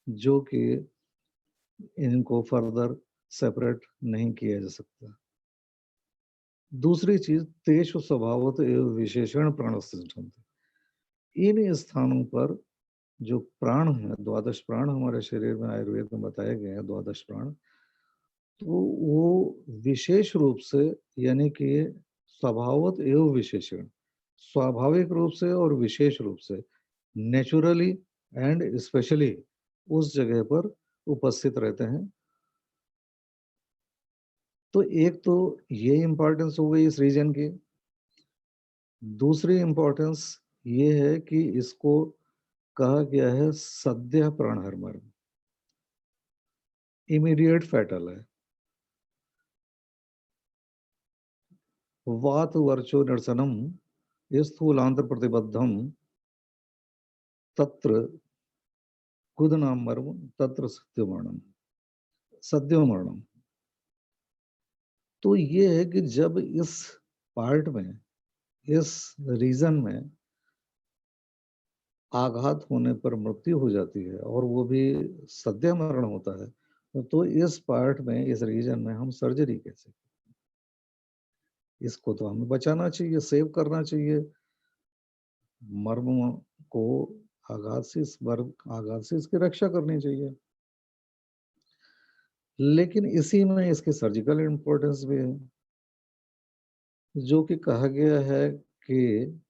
जो कि इनको फर्दर सेपरेट नहीं किया जा सकता। दूसरी चीज तेषु स्वभावत एवं विशेषण प्राण सिद्धांत। इन स्थानों पर जो प्राण है, द्वादश प्राण हमारे शरीर में आयुर्वेद में बताए गए हैं, द्वादश प्राण, तो वो विशेष रूप से, यानी कि स्वभावत एवं विशेषण, स्वाभाविक रूप से और विशेष रूप से, नेचुरली एंड स्पेशली उस जगह पर उपस्थित रहते हैं। तो एक तो ये इंपॉर्टेंस हो गई इस रीजन की। दूसरी इंपॉर्टेंस ये है कि इसको कहा गया है सद्य प्राणहर, इमीडिएट फैटल है। वात वर्चो निरसनम स्थूलांतर प्रतिबद्धम तत्र कुदनाम मर्म तत्र सद्यो मरणम। तो ये है कि जब इस पार्ट में, इस रीजन में आघात होने पर मृत्यु हो जाती है और वो भी सद्य मरण होता है, तो इस पार्ट में, इस रीजन में हम सर्जरी कैसे? इसको तो हमें बचाना चाहिए, सेव करना चाहिए। मर्म को आघात से, इस आघात से इसकी रक्षा करनी चाहिए। लेकिन इसी में इसकी सर्जिकल इंपॉर्टेंस भी है, जो कि कहा गया है कि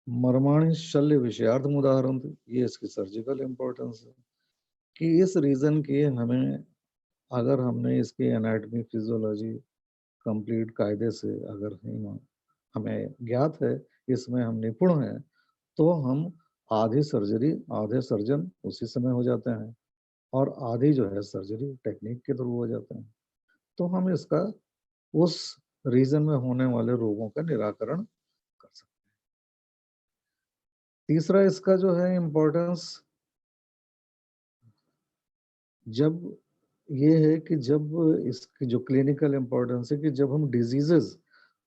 मर्माणी शल्य विषयार्थम उदाहरण, ये इसकी सर्जिकल इंपॉर्टेंस है कि इस रीजन की हमें, अगर हमने इसकी एनाटॉमी फिजियोलॉजी कंप्लीट कायदे से अगर हमें ज्ञात है, इसमें हम निपुण हैं, तो हम आधी सर्जरी, आधे सर्जन उसी समय हो जाते हैं और आधी जो है सर्जरी टेक्निक के थ्रू हो जाते हैं। तो हम इसका उस रीजन में होने वाले रोगों का निराकरण कर सकते हैं। तीसरा इसका जो है इम्पोर्टेंस, जब ये है कि जब इसकी जो क्लिनिकल इम्पोर्टेंस है कि जब हम डिजीजेस,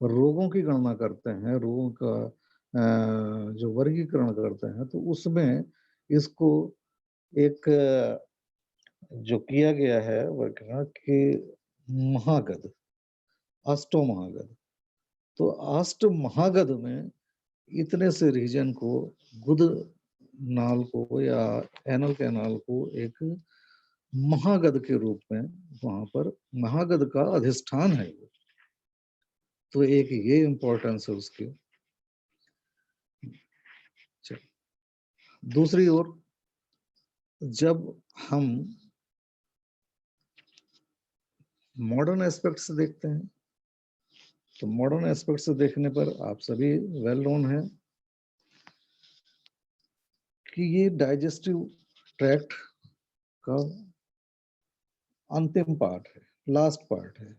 रोगों की गणना करते हैं, रोगों का जो वर्गीकरण करते हैं, तो उसमें इसको एक जो किया गया है वर्गीकरण कि महागध, अष्टो महागध। तो अष्ट महागध में इतने से रीजन को, गुद नाल को या एनल कैनाल को एक महागध के रूप में वहां पर महागध का अधिष्ठान है वो। तो एक ये इंपॉर्टेंस है उसकी। दूसरी ओर जब हम मॉडर्न एस्पेक्ट से देखते हैं, तो मॉडर्न एस्पेक्ट से देखने पर आप सभी वेल नोन है कि ये डाइजेस्टिव ट्रैक्ट का अंतिम पार्ट है, लास्ट पार्ट है,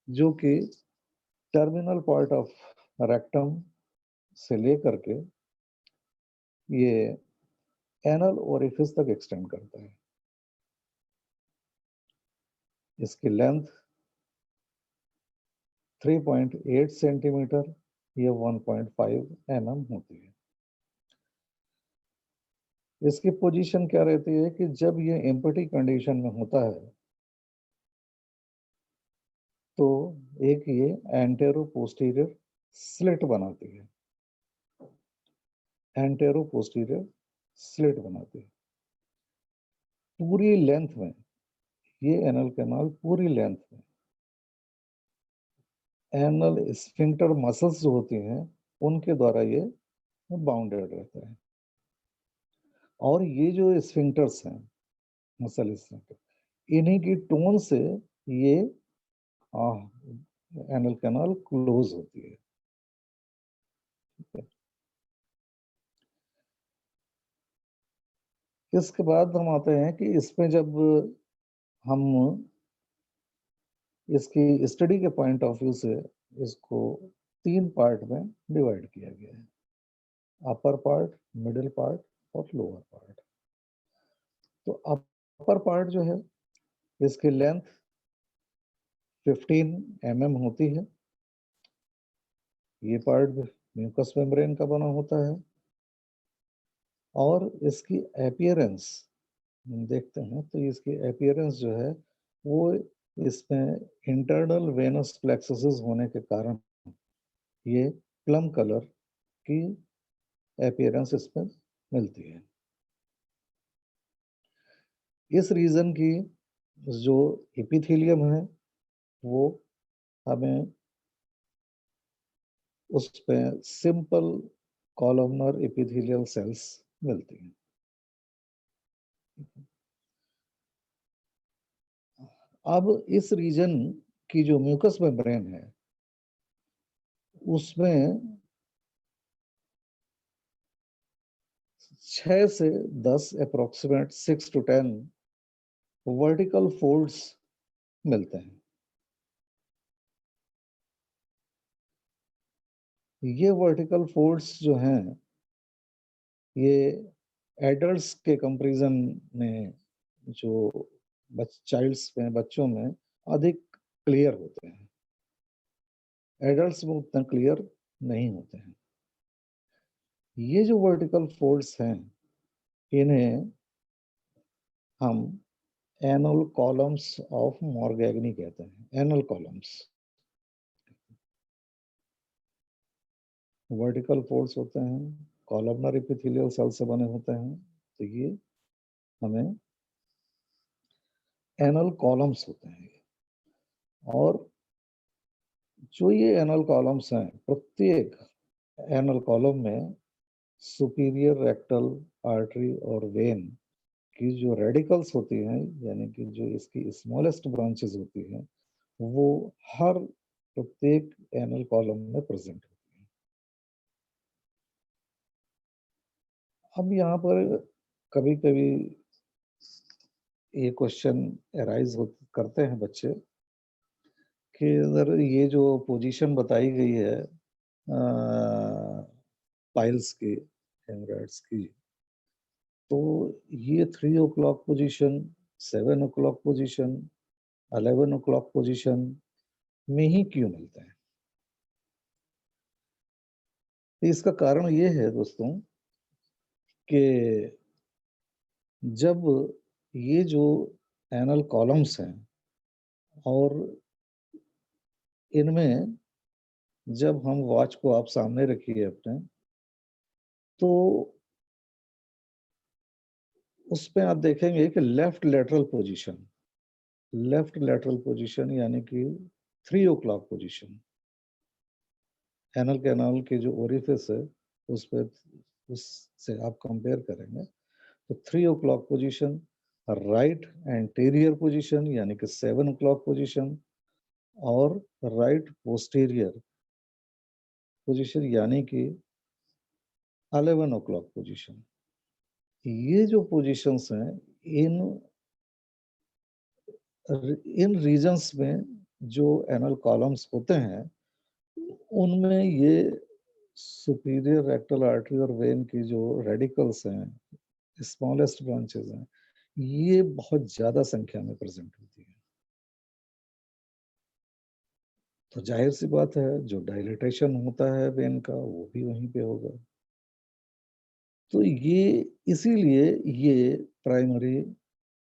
जो कि टर्मिनल पार्ट ऑफ रेक्टम से लेकर के ये एनल ओरिफिस तक एक्सटेंड करता है। इसकी लेंथ 3.8 सेंटीमीटर या 1.5 mm होती है। इसकी पोजीशन क्या रहती है कि जब ये एम्प्टी कंडीशन में होता है, तो एक ये एंटेरो पोस्टीरियर स्लिट बनाती है, एंटेरो पोस्टीरियर स्लिट बनाती है पूरी लेंथ में। ये एनल कैनाल पूरी लेंथ में एनल स्फिंक्टर मसल्स जो होती हैं उनके द्वारा ये बाउंडेड रहता है। और ये जो स्फिंक्टर्स हैं, मसल स्फिंक्टर, इन्हीं की टोन से ये एनल कैनाल क्लोज होती है। इसके बाद हम आते हैं कि इसमें जब हम इसकी स्टडी के पॉइंट ऑफ व्यू से इसको 3 पार्ट में डिवाइड किया गया है, अपर पार्ट, मिडिल पार्ट और लोअर पार्ट। तो अपर पार्ट जो है, इसकी लेंथ 15 mm होती है। ये पार्ट म्यूकस मेम्ब्रेन का बना होता है और इसकी अपीयरेंस देखते हैं तो इसकी अपीयरेंस जो है वो इसमें इंटरनल वेनस प्लेक्सस होने के कारण ये प्लम कलर की अपीयरेंस इसमें मिलती है। इस रीजन की जो एपिथेलियम है वो हमें उस पे सिंपल कॉलमनर एपिथेलियल सेल्स मिलती हैं। अब इस रीजन की जो म्यूकस मेम्ब्रेन है उसमें 6 से 10 अप्रोक्सीमेट 6 to 10 वर्टिकल फोल्ड्स मिलते हैं। ये वर्टिकल फोल्ड्स जो हैं ये एडल्ट्स के कंपैरिजन में जो चाइल्ड्स में बच्चों में अधिक क्लियर होते हैं, एडल्ट्स में उतना क्लियर नहीं होते हैं। ये जो वर्टिकल फोल्ड्स हैं इन्हें हम एनल कॉलम्स ऑफ मॉर्गेगनी कहते हैं। एनल कॉलम्स वर्टिकल फोल्ड्स होते हैं, कॉलमनर एपिथेलियल सेल से बने होते हैं, तो ये हमें एनल कॉलम्स होते हैं। और जो ये एनल कॉलम्स हैं प्रत्येक एनल कॉलम में सुपीरियर रेक्टल आर्टरी और वेन की जो रेडिकल्स होती हैं यानी कि जो इसकी स्मॉलेस्ट ब्रांचेस होती हैं वो हर प्रत्येक एनल कॉलम में प्रेजेंट होती हैं। अब यहाँ पर कभी कभी ये क्वेश्चन अराइज करते हैं बच्चे कि अगर ये जो पोजीशन बताई गई है पाइल्स की, हेमराइड्स की, तो ये 3 o'clock position, 7 o'clock position, 11 o'clock position में ही क्यों मिलते हैं? तो इसका कारण ये है दोस्तों कि जब ये जो एनल कॉलम्स हैं और इनमें जब हम वॉच को आप सामने रखिए अपने तो उसमें आप देखेंगे कि लेफ्ट लेटरल पोजीशन यानी कि 3 o'clock पोजीशन एनल कैनाल के जो ओरिफिस है उस पे उससे आप कंपेयर करेंगे तो 3 o'clock position, right anterior position यानी कि 7 o'clock पोजीशन और राइट पोस्टीरियर पोजीशन यानी कि 11 o'clock पोजीशन। ये जो पोजीशंस हैं इन इन रीजन्स में जो एनल कॉलम्स होते हैं उनमें ये सुपीरियर रेक्टल आर्टरी और वेन की जो रेडिकल्स हैं, स्मॉलेस्ट ब्रांचेस हैं, ये बहुत ज्यादा संख्या में प्रेजेंट होती है। तो जाहिर सी बात है जो डायलिटेशन होता है वेन का वो भी वहीं पे होगा। तो ये इसीलिए ये प्राइमरी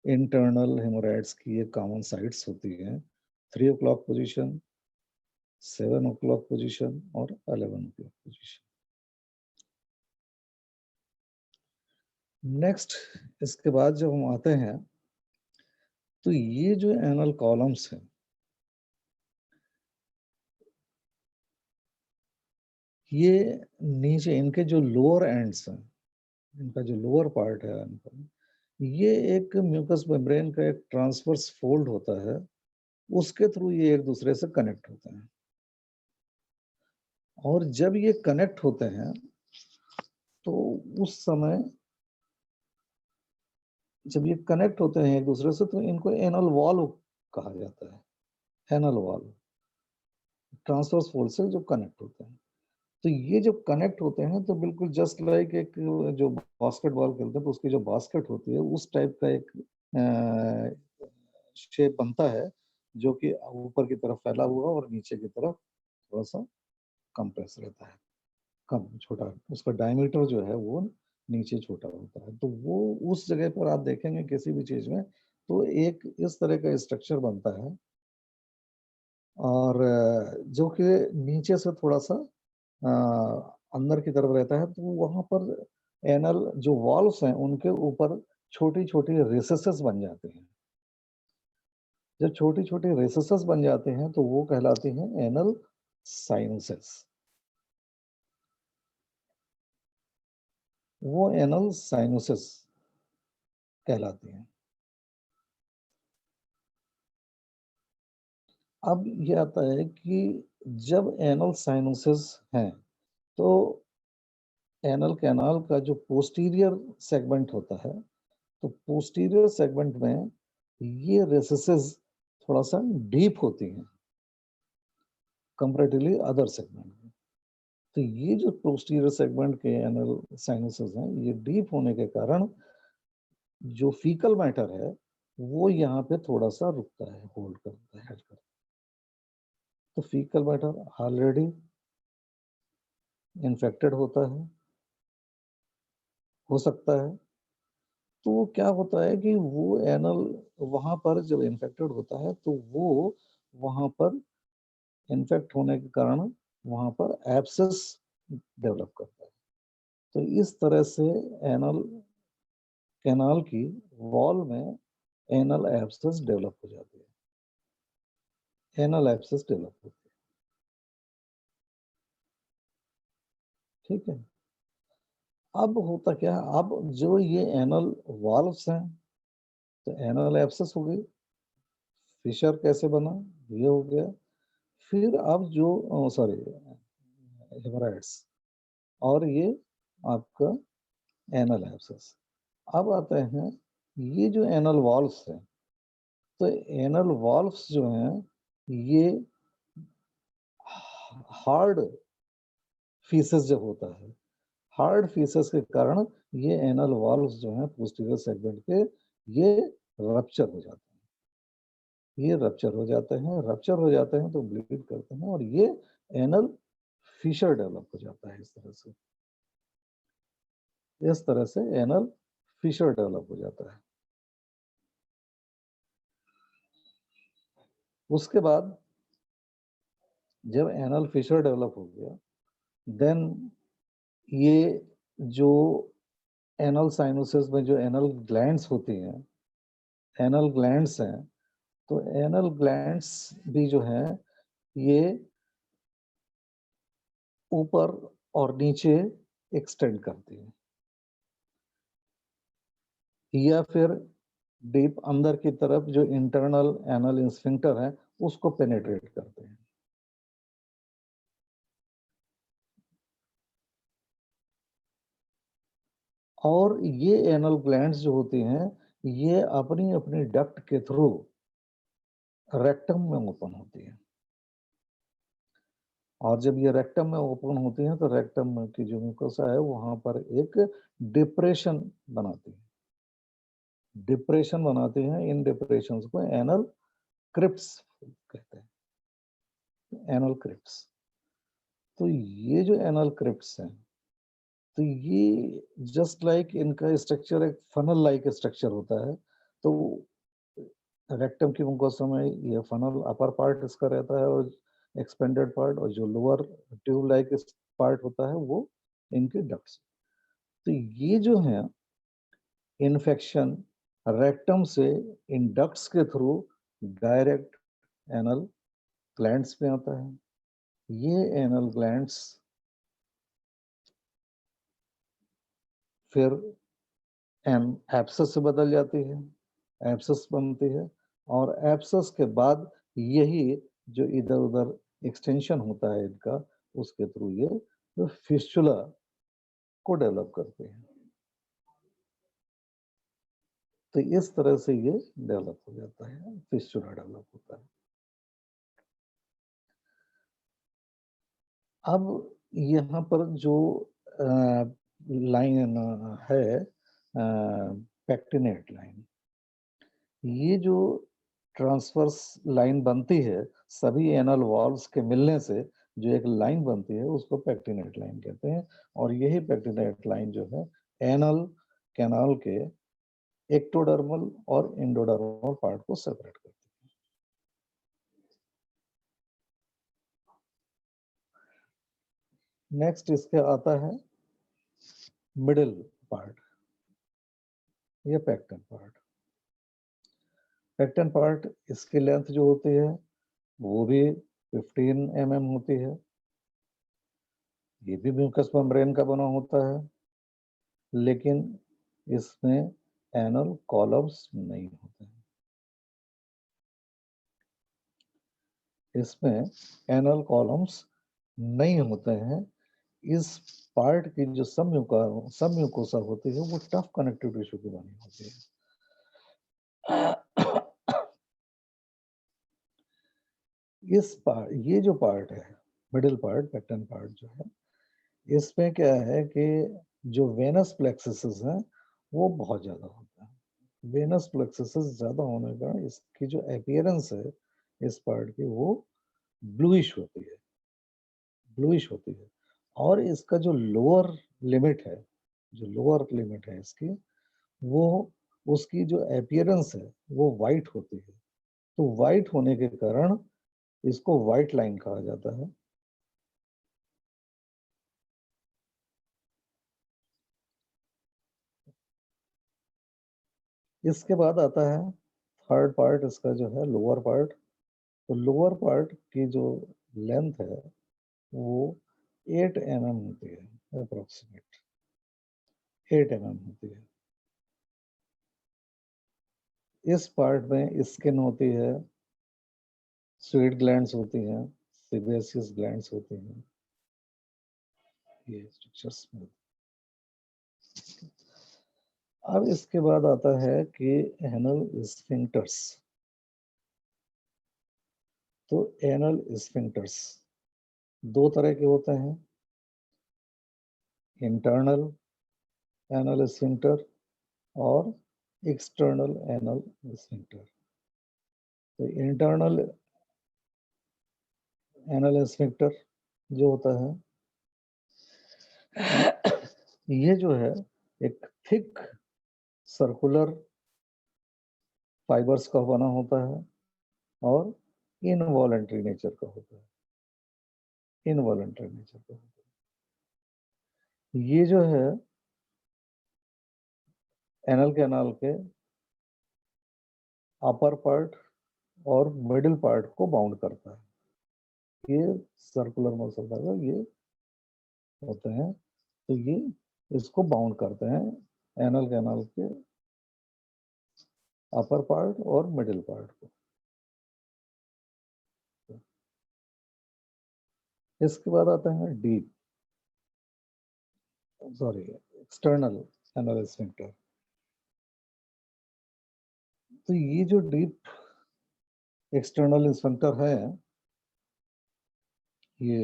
इंटरनल हेमोराइड्स की ये कॉमन साइट्स होती हैं 3 o'clock पोजीशन, 7 o'clock पोजीशन और 11 o'clock पोजीशन। नेक्स्ट इसके बाद जब हम आते हैं तो ये जो एनल कॉलम्स हैं ये नीचे इनके जो लोअर एंड्स हैं, इनका जो लोअर पार्ट है इनका, ये एक म्यूकस मेम्ब्रेन का एक ट्रांसवर्स फोल्ड होता है, उसके थ्रू ये एक दूसरे से कनेक्ट होते हैं। और जब ये कनेक्ट होते हैं तो उस समय जब ये कनेक्ट होते हैं एक दूसरे से तो इनको एनल वॉल कहा जाता है। एनल वॉल ट्रांसवर्स फोल्ड से जो कनेक्ट होते हैं, तो ये जब कनेक्ट होते हैं तो बिल्कुल जस्ट लाइक एक जो बास्केटबॉल खेलते हैं तो उसकी जो बास्केट होती है उस टाइप का एक शेप बनता है जो कि ऊपर की तरफ फैला हुआ और नीचे की तरफ थोड़ा सा कंप्रेस रहता है, कम छोटा, उसका डायमीटर जो है वो नीचे छोटा होता है। तो वो उस जगह पर आप देखेंगे किसी भी चीज में तो एक इस तरह का स्ट्रक्चर बनता है, और जो कि नीचे से थोड़ा सा अंदर की तरफ रहता है, तो वहां पर एनल जो वॉल्व्स हैं उनके ऊपर छोटी छोटी रेसेसेस बन जाते हैं। जब छोटी छोटी रेसेसेस बन जाते हैं तो वो कहलाती हैं एनल साइनसेस। वो एनल साइनसेस कहलाती हैं। अब ये आता है कि जब एनल साइनसेस हैं तो एनल कैनाल का जो पोस्टीरियर सेगमेंट होता है, तो पोस्टीरियर सेगमेंट में ये रेसेसेस थोड़ा सा डीप होती हैं कंपैरेटिवली अदर सेगमेंट में। तो ये जो पोस्टीरियर सेगमेंट के एनल साइनसेस हैं, ये डीप होने के कारण जो फीकल मैटर है वो यहाँ पे थोड़ा सा रुकता है, होल्ड करता है, हेड करता है। तो फीकल मैटर ऑलरेडी इन्फेक्टेड होता है, हो सकता है। तो वो क्या होता है कि वो एनल वहां पर जब इन्फेक्टेड होता है तो वो वहां पर इन्फेक्ट होने के कारण वहां पर एब्सेस डेवलप करता है। तो इस तरह से एनल कैनाल की वॉल में एनल एब्सेस डेवलप हो जाती है, एनल एब्सेस डेवलप होती है। ठीक है। अब होता क्या है, अब जो ये एनल वाल्व्स हैं, तो एनल एब्सेस हो गई, फिशर कैसे बना, ये हो गया। फिर अब जो सॉरी हेमराइड्स, और ये आपका एनल एब्सेस। अब आते हैं ये जो एनल वाल्व्स हैं, तो एनल वाल्व्स जो हैं ये हार्ड फीसेस जब होता है, हार्ड फीसेस के कारण ये एनल वाल्व्स जो हैं पोस्टीरियर सेगमेंट के, ये रप्चर हो जाते हैं। ये रप्चर हो जाते हैं, रप्चर हो जाते हैं तो ब्लीड करते हैं, और ये एनल फिशर डेवलप हो जाता है। इस तरह से एनल फिशर डेवलप हो जाता है। उसके बाद जब एनल फिशर डेवलप हो गया, देन ये जो एनल साइनोसिस में जो एनल ग्लैंड्स होती हैं, एनल ग्लैंड्स हैं, तो एनल ग्लैंड्स भी जो हैं ये ऊपर और नीचे एक्सटेंड करती हैं, या फिर डीप अंदर की तरफ जो इंटरनल एनल स्फिंक्टर है उसको पेनिट्रेट करते हैं। और ये एनल ग्लैंड्स जो होती हैं ये अपनी अपनी डक्ट के थ्रू रेक्टम में ओपन होती है, और जब ये रेक्टम में ओपन होती है तो रेक्टम की जो म्यूकोसा है वहां पर एक डिप्रेशन बनाती है, डिप्रेशन बनाती हैं। इन डिप्रेशंस को एनल क्रिप्ट्स कहते हैं, एनल क्रिप्ट्स। तो ये जो एनल क्रिप्ट्स हैं, तो ये जस्ट लाइक इनका स्ट्रक्चर एक फनल लाइक स्ट्रक्चर होता है। तो रेक्टम की मुकोसा में ये फनल अपर पार्ट इसका रहता है और एक्सपेंडेड पार्ट, और जो लोअर ट्यूब लाइक पार्ट होता है वो इनके डक्ट्स। तो ये जो है इन्फेक्शन रेक्टम से इन डक्ट्स के थ्रू डायरेक्ट एनल ग्लैंड्स में आता है। ये एनल ग्लैंड्स फिर एन एब्सेस से बदल जाती है, एब्सेस बनती है, और एब्सेस के बाद यही जो इधर उधर एक्सटेंशन होता है इनका, उसके थ्रू ये फिस्टुला को डेवलप करते हैं। तो इस तरह से ये डेवलप हो जाता है, फिस्टुला डेवलप होता है। अब यहाँ पर जो लाइन है, पेक्टिनेट लाइन, ये जो ट्रांसवर्स लाइन बनती है सभी एनल वॉल्व्स के मिलने से, जो एक लाइन बनती है उसको पेक्टिनेट लाइन कहते हैं। और यही पेक्टिनेट लाइन जो है एनल कैनाल के एक्टोडर्मल और एंडोडर्मल पार्ट को सेपरेट करती है। नेक्स्ट इसके आता है मिडिल पार्ट, ये पेक्टन पार्ट। पेक्टन पार्ट, इसकी लेंथ जो होती है वो भी 15 mm होती है। ये भी म्यूकस मेम्ब्रेन का बना होता है, लेकिन इसमें एनल कॉलम्स नहीं होते हैं। इसमें एनल कॉलम्स नहीं होते हैं। इस पार्ट की जो सबम्यूकोसा होती है वो टफ कनेक्टिव टिश्यू की बनी होती है। ये जो पार्ट है मिडिल पार्ट, पेक्टन पार्ट जो है, इसमें क्या है कि जो वेनस प्लेक्सस हैं वो बहुत ज्यादा होता है। वेनस प्लेक्सस ज्यादा होने का इसकी जो अपीयरेंस है इस पार्ट की वो ब्लूइश होती है, ब्लूइश होती है। और इसका जो लोअर लिमिट है, जो लोअर लिमिट है इसकी, वो उसकी जो अपीयरेंस है वो वाइट होती है। तो वाइट होने के कारण इसको वाइट लाइन कहा जाता है। इसके बाद आता है थर्ड पार्ट, इसका जो है लोअर पार्ट। तो लोअर पार्ट की जो लेंथ है वो 8 mm होती है, अप्रोक्सीमेट 8 mm होती है। इस पार्ट में स्किन होती है, स्वीट ग्लैंड्स होती हैं, सेबेसियस ग्लैंड्स होती हैं, ये स्ट्रक्चर्स में। अब इसके बाद आता है कि एनल स्फिंक्टर्स। तो एनल स्फिंक्टर्स दो तरह के होते हैं, इंटरनल एनल स्फिंक्टर और एक्सटर्नल एनल स्फिंक्टर। तो इंटरनल एनल स्फिंक्टर जो होता है ये जो है एक थिक सर्कुलर फाइबर्स का बना होता है और इनवॉलंटरी नेचर का होता है, इनवॉलंटरी नेचर का होता है। ये जो है एनल कैनाल के अपर पार्ट और मिडिल पार्ट को बाउंड करता है। ये सर्कुलर मसल फाइबर ये होते हैं, तो ये इसको बाउंड करते हैं एनल कैनाल के अपर पार्ट और मिडिल पार्ट को। इसके बाद आता है deep, sorry, external anal sphincter. तो ये जो डीप एक्सटर्नल स्फिंक्टर है, ये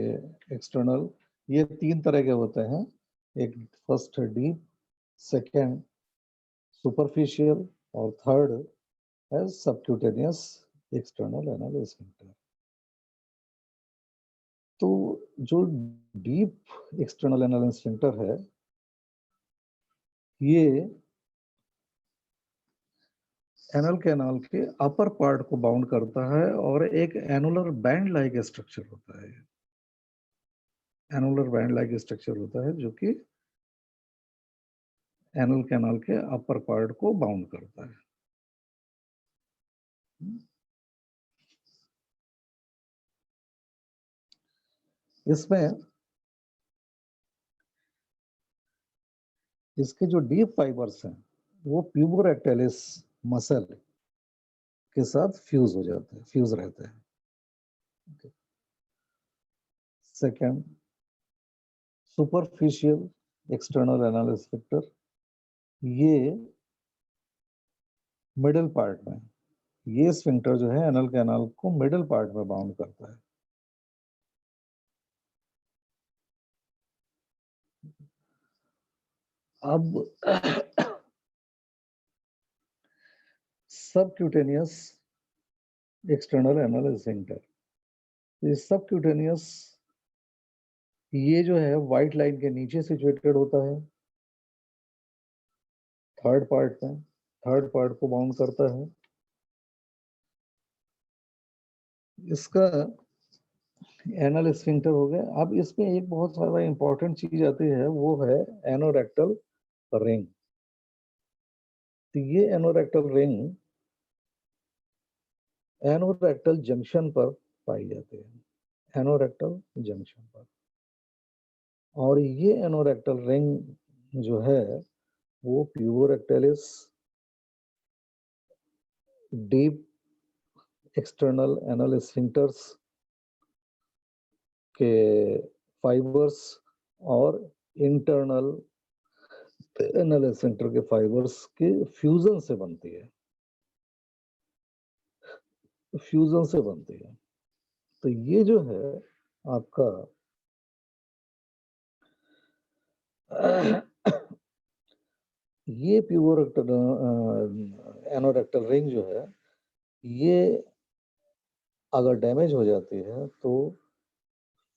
एक्सटर्नल, ये तीन तरह के होते हैं। एक फर्स्ट है डीप, सेकेंड सुपरफिशियल और थर्ड है सबक्यूटेनियस एक्सटर्नल एनल स्फिंक्टर। तो जो डीप एक्सटर्नल एनल स्फिंक्टर है ये एनल कैनाल के अपर पार्ट को बाउंड करता है और एक एनुलर बैंड लाइक स्ट्रक्चर होता है। एनुलर बैंड लाइक स्ट्रक्चर होता है जो कि एनल कैनाल के अपर पार्ट को बाउंड करता है। इसमें इसके जो डीप फाइबर्स हैं वो प्यूबोरेक्टाइलिस मसल के साथ फ्यूज हो जाते हैं, फ्यूज रहते हैं। Second superficial external anal sphincter, ये मिडिल पार्ट में, ये स्फिंक्टर जो है एनल कैनाल को मिडिल पार्ट में बाउंड करता है। अब सबक्यूटेनियस एक्सटर्नल एनल स्फिंक्टर, ये सबक्यूटेनियस ये जो है व्हाइट लाइन के नीचे सिचुएटेड होता है थर्ड पार्ट को बाउंड करता है। इसका एनल स्फिंक्टर हो गया। अब इसमें एक बहुत सारा इंपॉर्टेंट चीज आती है, वो है एनोरेक्टल रिंग। तो ये एनोरेक्टल रिंग एनोरेक्टल जंक्शन पर पाई जाती है, एनोरेक्टल जंक्शन पर। और ये एनोरेक्टल रिंग जो है वो प्यूबोरेक्टैलिस, डीप एक्सटर्नल एनल स्फिंक्टर्स के फाइबर्स और इंटरनल एनल स्फिंक्टर के फाइबर्स के फ्यूजन से बनती है, फ्यूजन से बनती है। तो ये जो है आपका ये प्यूबोरेक्टल एनोरेक्टल रिंग जो है, ये अगर डैमेज हो जाती है तो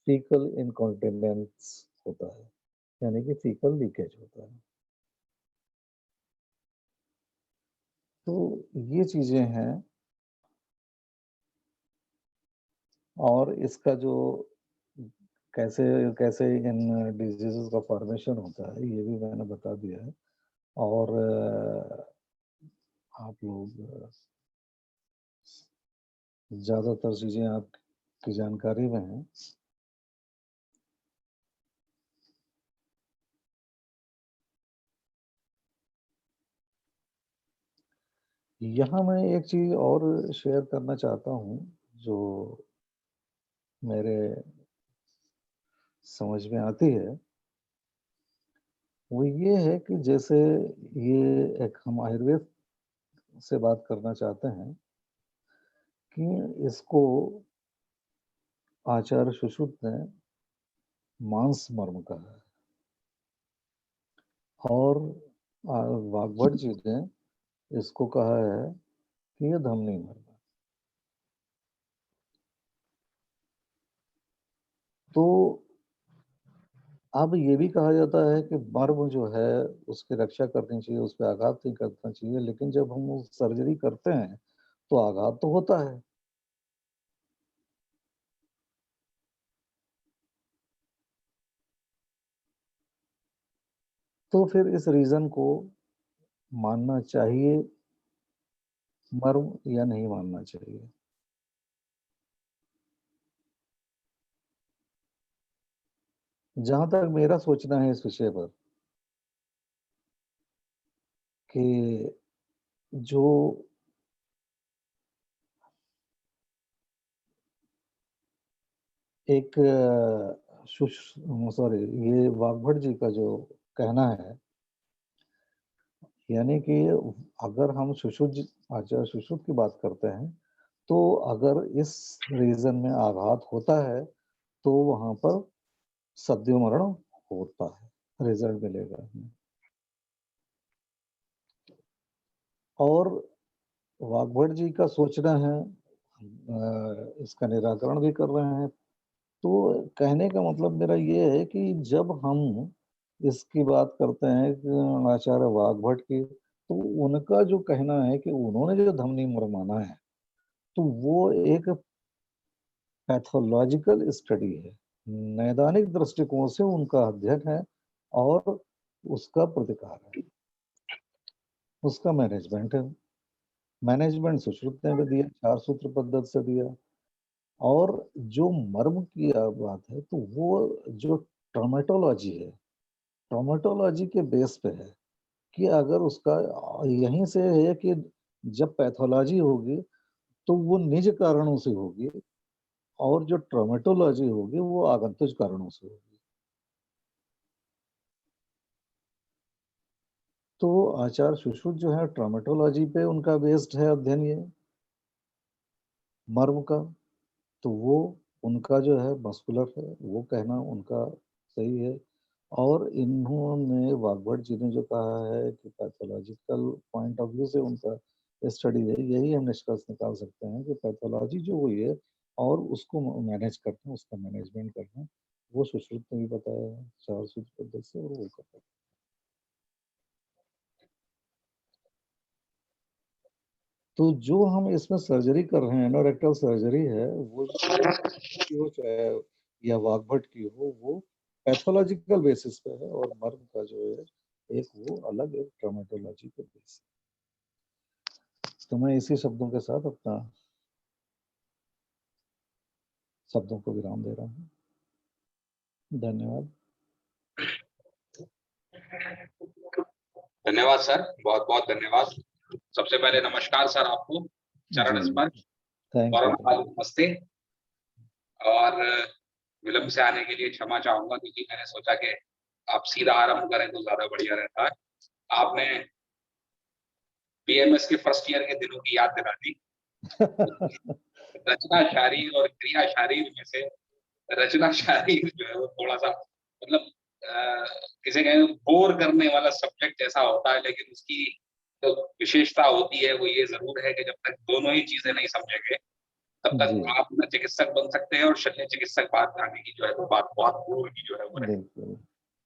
फीकल इनकॉन्टिनेंस होता है, यानी कि फीकल लीकेज होता है। तो ये चीजें हैं। और इसका जो कैसे कैसे इन डिजीजेस का फॉर्मेशन होता है ये भी मैंने बता दिया है। और आप लोग ज्यादातर चीजें आपकी जानकारी में हैं। यहाँ मैं एक चीज और शेयर करना चाहता हूँ जो मेरे समझ में आती है। वो ये है कि जैसे ये एक हम आयुर्वेद से बात करना चाहते हैं कि इसको आचार्य सुश्रुत ने मांस मर्म कहा है, और वाग्भट जी ने इसको कहा है कि ये धमनी मर्म है। तो अब ये भी कहा जाता है कि मर्म जो है उसकी रक्षा करनी चाहिए, उस पर आघात नहीं करना चाहिए, लेकिन जब हम सर्जरी करते हैं तो आघात तो होता है। तो फिर इस रीजन को मानना चाहिए मर्म या नहीं मानना चाहिए? जहां तक मेरा सोचना है इस विषय पर कि जो एक सॉरी, ये वाग्भट जी का जो कहना है, यानी कि अगर हम आचार्य सुश्रुत की बात करते हैं तो अगर इस रीजन में आघात होता है तो वहां पर सद्यो मरण होता है, रिजल्ट मिलेगा। और वाग्भट जी का सोचना है, इसका निराकरण भी कर रहे हैं। तो कहने का मतलब मेरा ये है कि जब हम इसकी बात करते हैं कि आचार्य वाग्भट की, तो उनका जो कहना है कि उन्होंने जो धमनी मर माना है, तो वो एक पैथोलॉजिकल स्टडी है, नैदानिक दृष्टिकोण से उनका अध्ययन है और उसका प्रतिकार है, उसका मैनेजमेंट है। मैनेजमेंट सुश्रुत ने भी दिया, 4 सूत्र पद्धति से दिया। और जो मर्म की बात है तो वो जो ट्रोमेटोलॉजी है, ट्रोमेटोलॉजी के बेस पे है कि अगर उसका यहीं से है कि जब पैथोलॉजी होगी तो वो निज कारणों से होगी, और जो ट्रोमेटोलॉजी होगी वो आगंतुक कारणों से होगी। तो आचार्य सुश्रुत जो है ट्रोमेटोलॉजी पे उनका बेस्ड है अध्ययन, ये मर्म का। तो वो उनका जो है मस्कुलर है, वो कहना उनका सही है। और इन्होंने वाग्भट जी ने जो कहा है कि पैथोलॉजिकल पॉइंट ऑफ व्यू से उनका स्टडी है, यही हम निष्कर्ष निकाल सकते हैं कि पैथोलॉजी जो हुई है और उसको मैनेज करना, उसका मैनेजमेंट करना, वो सुश्रुत ने भी बताया है 4 सूत्र पद्धति से, और वो करता है। तो जो हम इसमें सर्जरी कर रहे हैं, एनोरेक्टल सर्जरी है, वो की हो चाहे या वाग्भट की हो, वो पैथोलॉजिकल बेसिस पे है, और मर्म का जो है एक वो अलग एक ट्रामेटोलॉजी के बेसिस। तो मैं इसी शब्दों के साथ अपना शब्दों को विराम दे रहा हूँ। धन्यवाद। धन्यवाद सर, बहुत बहुत धन्यवाद। सबसे पहले नमस्कार सर आपको, चरण स्पर्श, थैंक यू। नमस्ते। और विलंब से आने के लिए क्षमा चाहूंगा, क्योंकि मैंने सोचा कि आप सीधा आरंभ करें तो ज्यादा बढ़िया रहता है। आपने बीएमएस के फर्स्ट ईयर के दिनों की याद दिला दी। रचना शारीर और क्रिया शारीर में से रचना शारीर जो है वो थोड़ा सा मतलब किसी कहें बोर करने वाला सब्जेक्ट जैसा होता है, लेकिन उसकी जो विशेषता होती है वो ये जरूर है कि जब तक दोनों ही चीजें नहीं समझेंगे तब तक आप न चिकित्सक बन सकते हैं और शल्य चिकित्सक बात आने की जो है तो बात बहुत दूर की जो है वो बिल्कुल।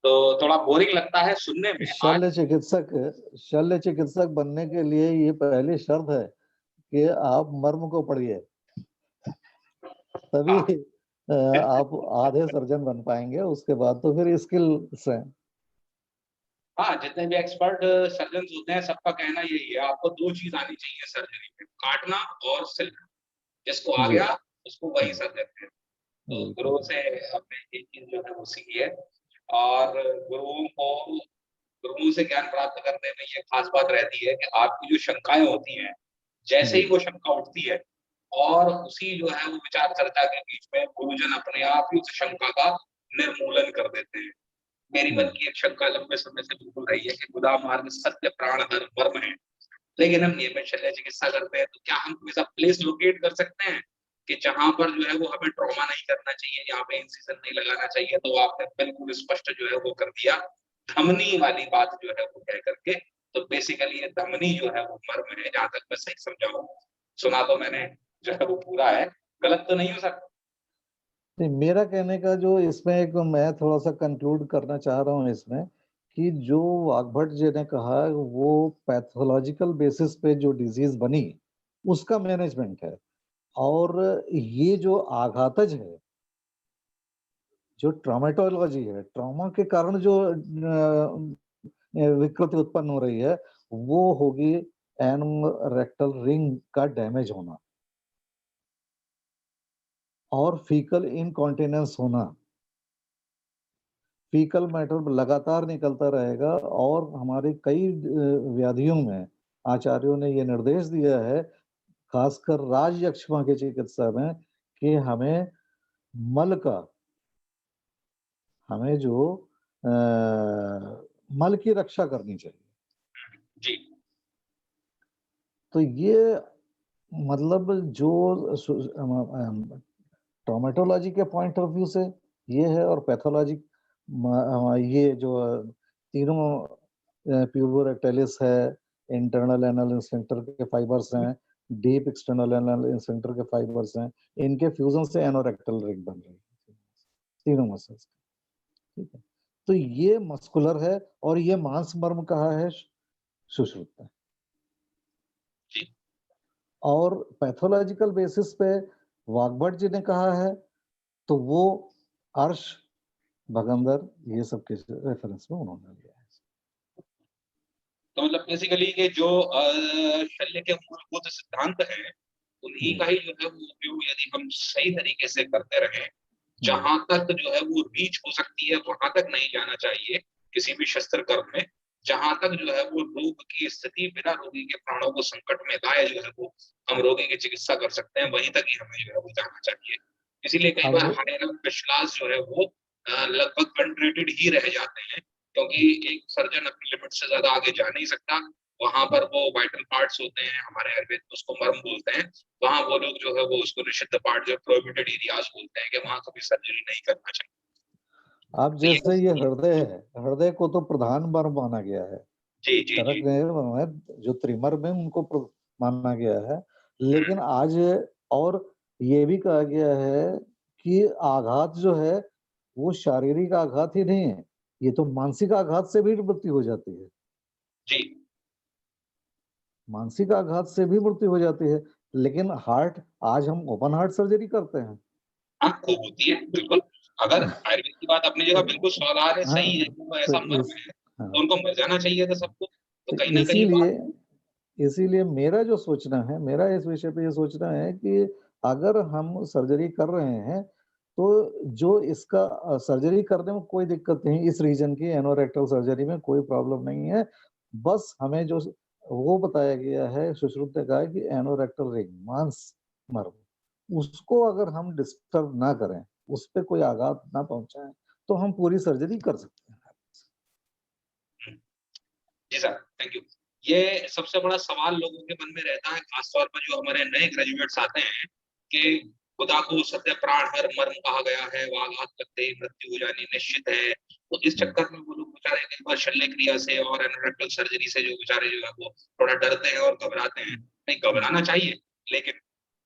तो थोड़ा बोरिंग लगता है सुनने में। शल्य चिकित्सक बनने के लिए ये पहली शर्त है कि आप मर्म को पढ़िए, तभी आप आधे सर्जन बन पाएंगे। उसके बाद तो फिर स्किल्स हैं। हाँ, जितने भी एक्सपर्ट सर्जन होते हैं सबका कहना यही है, आपको दो चीज आनी चाहिए सर्जरी में, काटना और सिलना। जिसको आ गया उसको वही सर्जन है। तो गुरुओं से हमने एक चीज जो है वो सीखी है, और गुरुओं से ज्ञान प्राप्त करने में ये खास बात रहती है कि आपकी जो शंकाएं होती हैं, जैसे ही वो शंका उठती है और उसी जो है वो विचार चर्चा के बीच में गुरुजन अपने आप ही उस शंका का निर्मूलन कर देते हैं। मेरी मन की एक शंका लंबे समय से बिल्कुल रही है कि खुदा मार्ग सत्य प्राण धर्म मर्म है, लेकिन हम नियमित शल्य चिकित्सा करते हैं, तो क्या हम कोई ऐसा प्लेस लोकेट कर सकते हैं कि जहां पर जो है वो हमें ट्रॉमा नहीं करना चाहिए, यहाँ पे इंसिजन नहीं लगाना चाहिए? तो आपने बिल्कुल स्पष्ट जो है वो कर दिया, धमनी वाली बात जो है वो कह करके। तो बेसिकली ये धमनी जो है वो मर्म है, जहां तक मैं सही समझा हूँ। सुना तो मैंने जो है वो पूरा है, गलत तो नहीं हो सकता? नहीं, मेरा कहने का जो इसमें एक मैं थोड़ा सा कंक्लूड करना चाह रहा हूँ इसमें, कि जो वाग्भट जी ने कहा वो पैथोलॉजिकल बेसिस पे जो डिजीज बनी उसका मैनेजमेंट है, और ये जो आघातज है, जो ट्रामेटोलॉजी है, ट्रॉमा के कारण जो विकृति उत्पन्न हो रही है, वो होगी एनोरेक्टल रिंग का डैमेज होना और फीकल इनकॉन्टिनेंस होना। फीकल मैटर लगातार निकलता रहेगा, और हमारे कई व्याधियों में आचार्यों ने ये निर्देश दिया है, खासकर राज यक्षमा के चिकित्सा में, कि हमें मल का, हमें जो मल की रक्षा करनी चाहिए जी। तो ये मतलब जो ट्रोमेटोलॉजी के पॉइंट ऑफ व्यू से ये है, और पैथोलॉजी ये जो तीनों प्यूबोरेक्टाइलिस है, इंटरनल एनल इंस्फिंक्टर के फाइबर्स हैं, डीप एक्सटर्नल एनल इंस्फिंक्टर के फाइबर्स हैं, इनके फ्यूजन से एनोरेक्टल रिंग बन रही है तीनों मसल्स। ठीक है, तो ये मस्कुलर है, और ये मांस मर्म कहा है सुश्रुत। और पैथोलॉजिकल बेसिस पे वाग्भट जी ने कहा है, तो वो अर्श, भगंदर, ये सब के रेफरेंस में उन्होंने लिया है। तो मतलब बेसिकली के जो शल्य के मूलभूत सिद्धांत हैं, उन्हीं का ही जो है वो उपयोग यदि हम सही तरीके से करते रहे, जहां तक जो है वो रीच हो सकती है वहां तक नहीं जाना चाहिए किसी भी शस्त्र कर्म में। जहां तक जो है वो रोग की स्थिति बिना रोगी के प्राणों को संकट में लाए जो है वो हम रोगी की चिकित्सा कर सकते हैं, वहीं तक ही हमें जो है वो जाना चाहिए। इसीलिए कई बार हायर विश्वास जो है वो लगभग अनट्रीटेड ही रह जाते हैं, क्योंकि एक सर्जन अपनी लिमिट से ज्यादा आगे जा नहीं सकता। वहां पर वो वाइटल पार्ट्स होते हैं, हमारे आयुर्वेद में उसको मर्म बोलते हैं, वहां वो लोग जो है वो उसको निषिद्ध पार्ट जो प्रोहिबिटेड एरियाज बोलते हैं, कि वहां कभी सर्जरी नहीं करना चाहिए। अब जैसे ये हृदय है, हृदय को तो प्रधान मर्म माना गया है, जी जी जी। जो त्रिमर्म है उनको माना गया है, लेकिन आज और ये भी कहा गया है कि आघात जो है वो शारीरिक आघात ही नहीं है, ये तो मानसिक आघात से भी मृत्यु हो जाती है। जी। मानसिक आघात से भी मृत्यु हो जाती है, लेकिन हार्ट, आज हम ओपन हार्ट सर्जरी करते हैं। हाँ, खूब होती है, बिल्कुल। अगर आयुर्वेद की बात अपनी जगह बिल्कुल सवाल है, सही है, हाँ, वो तो ऐसा मर्म है, हाँ, तो उनको मर जाना चाहिए था सबको। तो तो कहीं न कहीं बात इसीलिए मेरा जो सोचना है, मेरा इस विषय पे ये सोचना है कि अगर हम सर्जरी कर रहे हैं, तो जो इसका सर्जरी करने में कोई दिक्कत नहीं, इस रीजन की एनोरेक्टल सर्जरी में कोई प्रॉब्लम नहीं है। बस हमें जो वो बताया गया है, सुश्रुत ने कहा है कि एनोरेक्टल रिंग, मांसमर्म, उसको अगर हम डिस्टर्ब ना करें, उस पे कोई आघात ना पहुँचाएँ, तो हम पूरी सर्जरी कर सकते हैं। जी सर, थैंक यू। ये सबसे बड़ा सवाल लोगों के मन में रहता है, खास तौर पर जो हमारे नए ग्रेजुएट्स आते हैं कि खुदा को सत्य प्राण हर मर्म कहा गया है, आघात लगते ही मृत्यु हो जानी निश्चित है। तो इस चक्कर में वो लोग बेचारे कई बार शल्य क्रिया से और एनोरेक्टल सर्जरी से जो बेचारे जो है वो थोड़ा डरते हैं और घबराते हैं। नहीं, घबराना चाहिए, लेकिन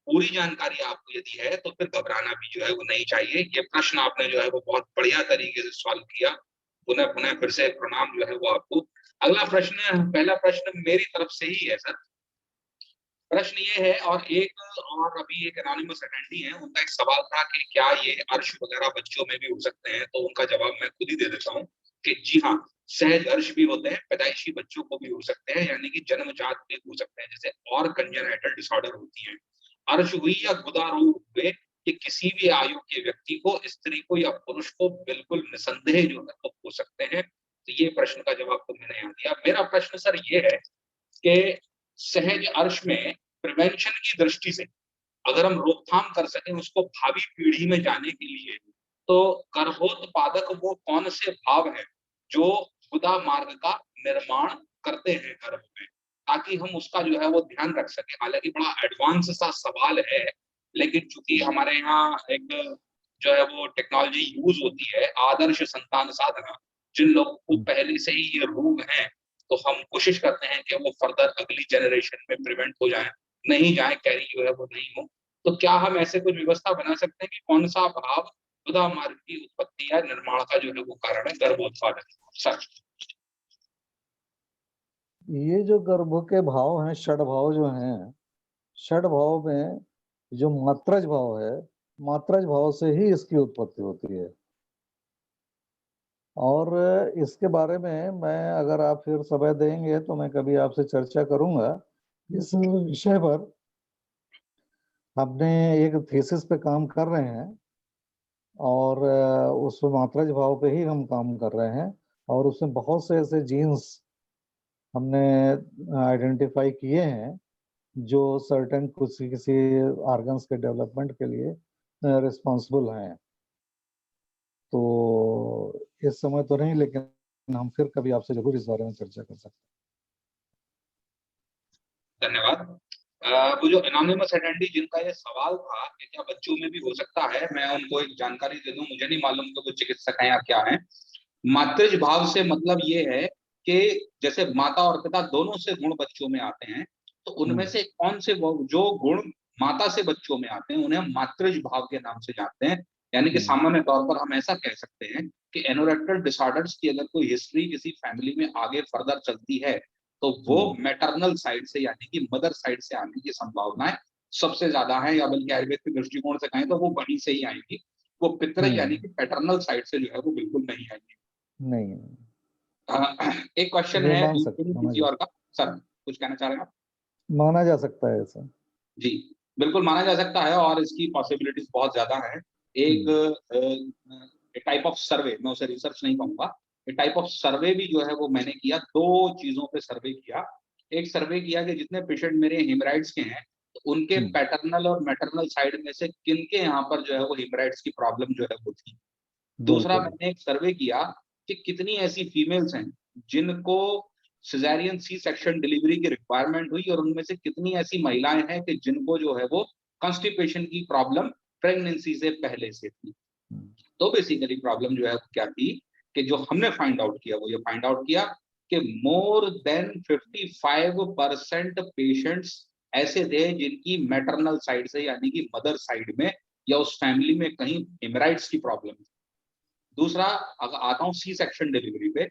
पूरी जानकारी आपको यदि है तो फिर घबराना भी जो है वो नहीं चाहिए। ये प्रश्न आपने जो है वो बहुत बढ़िया तरीके से सॉल्व किया। पुनः-पुनः फिर से प्रणाम जो है वो आपको। अगला प्रश्न, पहला प्रश्न मेरी तरफ से ही है सर। प्रश्न ये है, और अभी एक एनोनिमस अटेंडी हैं, उनका एक सवाल था कि क्या ये अर्श वगैरह बच्चों में भी हो सकते हैं? तो उनका जवाब मैं खुद ही दे देता हूँ कि जी हाँ, सहज अर्श भी होते हैं, पैदाइशी बच्चों को भी हो सकते हैं, यानी कि जन्मजात भी हो सकते हैं, जैसे और कंजेनिटल डिसऑर्डर होती हैं। अर्श हुई या गुदा रोग हुए, ये किसी भी आयु के व्यक्ति को, स्त्री को या पुरुष को बिल्कुल निसंदेह जो है वो हो सकते हैं। तो ये प्रश्न का जवाब तो मैंने यहाँ दिया। मेरा प्रश्न सर ये है कि सहज अर्श में प्रिवेंशन की दृष्टि से अगर हम रोकथाम कर सकें उसको भावी पीढ़ी में जाने के लिए, तो गर्भोत्पादक वो कौन से भाव हैं जो गुदा मार्ग का निर्माण करते हैं गर्भ में, ताकि हम उसका जो है वो ध्यान रख सकें। हालांकि बड़ा एडवांस सा सवाल है, लेकिन चूंकि हमारे यहाँ एक जो है वो टेक्नोलॉजी यूज होती है, आदर्श संतान साधना, जिन लोगों को पहले से ही ये रोग है, तो हम कोशिश करते हैं कि वो फर्दर अगली जनरेशन में प्रिवेंट हो जाए, नहीं जाए, कैरी जो है वो नहीं हो। तो क्या हम ऐसे कुछ व्यवस्था बना सकते हैं कि कौन सा भाव गुदा मार्ग की उत्पत्ति या निर्माण का जो है वो कारण है गर्भोत्पादन? सर ये जो गर्भ के भाव हैं, षड भाव जो हैं, षड भाव में जो मात्रज भाव है, मात्रज भाव से ही इसकी उत्पत्ति होती है। और इसके बारे में मैं, अगर आप फिर समय देंगे तो मैं कभी आपसे चर्चा करूंगा इस विषय पर। हमने एक थीसिस पे काम कर रहे हैं और उस मात्रज भाव पे ही हम काम कर रहे हैं, और उसमें बहुत से ऐसे जीन्स हमने आइडेंटिफाई किए हैं जो सर्टेन किसी किसी ऑर्गन्स के डेवलपमेंट के लिए रिस्पॉन्सिबल हैं। तो इस समय तो नहीं, लेकिन हम फिर कभी आपसे जरूर इस बारे में चर्चा कर सकते धन्यवाद। वो जो एनोनिमस अटेंडी जिनका ये सवाल था कि क्या बच्चों में भी हो सकता है, मैं उनको एक जानकारी दे दूं, मुझे नहीं मालूम कि वो चिकित्सक हैं या क्या हैं। मातृज भाव से मतलब ये है कि जैसे माता और पिता दोनों से गुण बच्चों में आते हैं, तो उनमें हैं। से कौन से जो गुण माता से बच्चों में आते हैं उन्हें हम मातृज भाव के नाम से जानते हैं। यानी कि हम्म, सामान्य तौर पर हम ऐसा कह सकते हैं कि एनोरेक्टल डिसऑर्डर्स की अगर कोई हिस्ट्री किसी फैमिली में आगे फर्दर चलती है, तो वो हम्म, मैटरनल साइड से यानी कि मदर साइड से आने की संभावनाएं सबसे ज्यादा है, या बल्कि आयुर्वेद के दृष्टिकोण से कहें तो वो वहीं से ही आएंगी। वो पितर यानी हम्म, कि पैटर्नल साइड से जो है वो बिल्कुल नहीं आएंगी। नहीं, एक क्वेश्चन ये है मान सकते, माना किसी जा और का। सर कुछ कहना चाह रहे हैं आप? माना जा सकता है ऐसा। जी, बिल्कुल माना जा सकता है, और इसकी पॉसिबिलिटीज बहुत ज्यादा हैं। एक हम्म, टाइप ऑफ सर्वे, मैं उसे रिसर्च नहीं कहूंगा, एक टाइप ऑफ सर्वे भी जो है वो मैंने किया, दो चीजों पे सर्वे किया। एक सर्वे किया कि जितने पेशेंट मेरे हेमराइड्स के हैं, तो उनके हम्म, पैटर्नल और मैटरनल साइड में से किनके यहाँ पर जो है वो हेमराइड्स की प्रॉब्लम जो है वो थी। दूसरा बिल्कुल। मैंने एक सर्वे किया कि कितनी ऐसी फीमेल्स हैं जिनको सिजेरियन सी सेक्शन डिलीवरी की रिक्वायरमेंट हुई, और उनमें से कितनी ऐसी महिलाएं हैं कि जिनको जो है वो कॉन्स्टिपेशन की प्रॉब्लम प्रेगनेंसी से पहले से थी। हम्म, तो बेसिकली प्रॉब्लम जो है वो क्या थी कि जो हमने फाइंड आउट किया वो ये फाइंड आउट किया कि मोर देन 55% पेशेंट्स ऐसे थे जिनकी मैटरनल साइड से यानी कि मदर साइड में या उस फैमिली में कहीं हेमराइड्स की प्रॉब्लम थी। दूसरा, अगर आता हूं सी सेक्शन डिलीवरी पे,